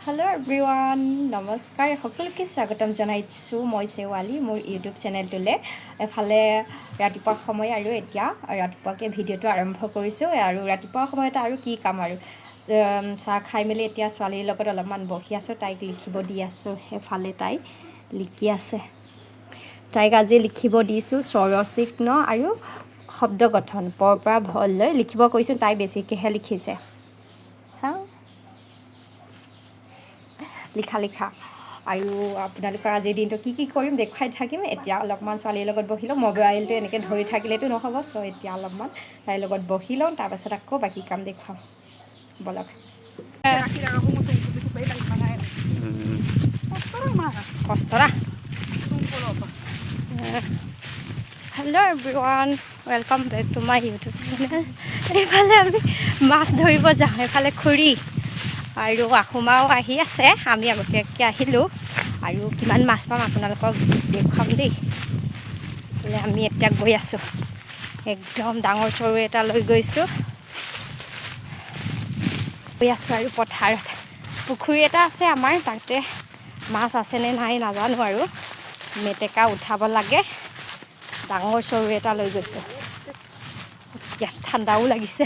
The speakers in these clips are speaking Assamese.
Hello everyone, নমস্কাৰ সকলোকে স্বাগতম জনাইছোঁ মই শেৱালী মোৰ ইউটিউব চেনেলটোলে এফালে ৰাতিপুৱা সময় আৰু এতিয়া ৰাতিপুৱাকে ভিডিঅ'টো আৰম্ভ কৰিছোঁ আৰু ৰাতিপুৱা সময়ত আৰু কি কাম আৰু চাহ খাই মেলি এতিয়া ছোৱালীৰ লগত অলপমান বহি আছোঁ তাইক লিখিব দি আছোঁ এফালে তাই লিখি আছে তাইক আজি লিখিব দিছোঁ স্বৰচিহ্ন আৰু শব্দ গঠন প পৰা ভ লৈ লিখিব কৈছোঁ তাই বেছিকৈহে লিখিছে চাওঁ লিখা আৰু আপোনালোকৰ আজিৰ দিনটো কি কৰিম দেখুৱাই থাকিম এতিয়া অলপমান ছোৱালীৰ লগত বহি লওঁ মোবাইলটো এনেকৈ ধৰি থাকিলেতো নহ'ব চ' এতিয়া অলপমান তাইৰ লগত বহি লওঁ তাৰপাছত আকৌ বাকী কাম দেখুৱাম বলক কষ্টৰা hello' everyone welcome back to my YouTube channel এইফালে আমি মাছ ধৰিব যাওঁ এইফালে খুৰী আৰু আহোমাও আহি আছে আমি আগতীয়াকৈ আহিলোঁ আৰু কিমান মাছ পাম আপোনালোকক দেখুৱাম দেই বোলে আমি এতিয়া গৈ আছোঁ একদম ডাঙৰ চৰু এটা লৈ গৈছোঁ গৈ আছোঁ আৰু পথাৰত পুখুৰী এটা আছে আমাৰ তাতে মাছ আছেনে নাই নাজানো আৰু মেটেকা উঠাব লাগে ডাঙৰ চৰু এটা লৈ গৈছোঁ ইয়াত ঠাণ্ডাও লাগিছে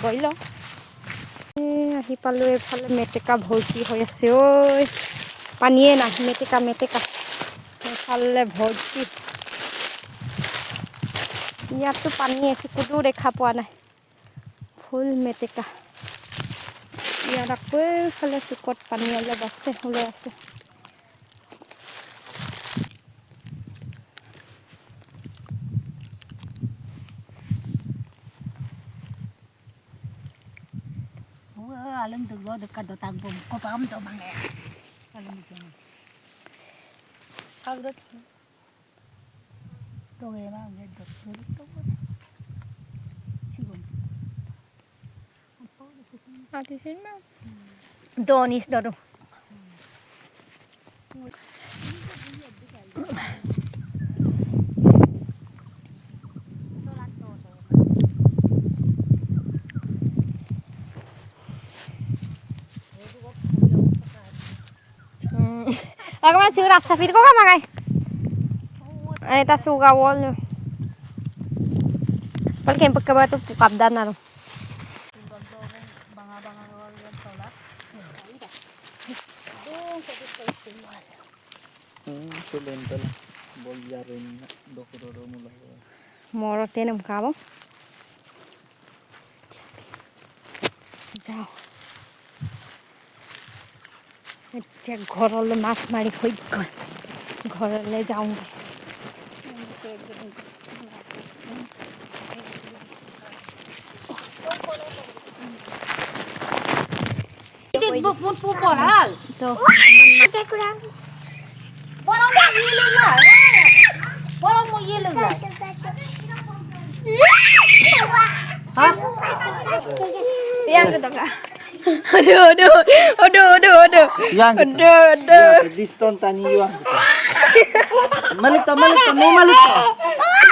গৈ লওঁ আহি পালোঁ এইফালে মেটেকা ভৰ্তি হৈ আছে ঐ পানীয়ে নাই মেটেকা এইফালে ভৰ্তি ইয়াততো পানী এচুকুটো দেখা পোৱা নাই ফুল মেটেকা ইয়াত আকৌ এইফালে চুকত পানী অলপ আছে ওলাই আছে alam tu gua dekat do tagbum ko paham tu bang ya alam tu agak tu ge ma ge do tu sigon Ate sini Donis dodo Aku masih rasa fit kok makai. Ta suga wall. Pal kem pagka ba to kapdan na. Sulental boljarin dokoro mula. Moro tenum kabo. Jao. এতিয়া ঘৰলৈ মাছ মাৰি হৈ গ'ল ঘৰলৈ যাওঁগৈ Aduh. Yang diston tani yang. Malik ta, mau malik ta.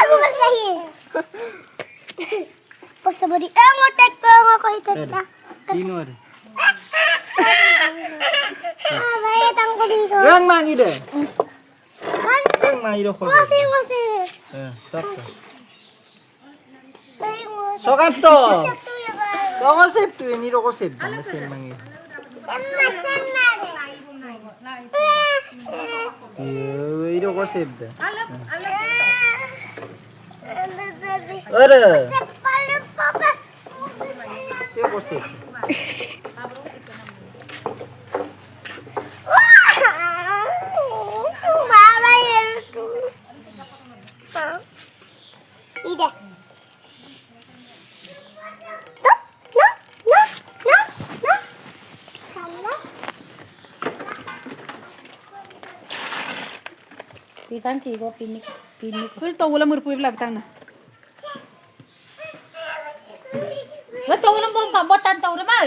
aku bersahi pas sabari ngotek ko ako itata Dino ada. bae tang ko dito Yang mangi deh. Yang mangi doh. ngose Sakto. bae ngose Sokat to. tu ya ba Sokat sip tu ini roko sip. Mesin mangi. sama Ini roko sip dah. baby Ada. palu papa Ini roko sip. mama itu ida Titan tigo pinik Kul to wala murpu ibla bitang na. Wa to wala mo pa botan to ma.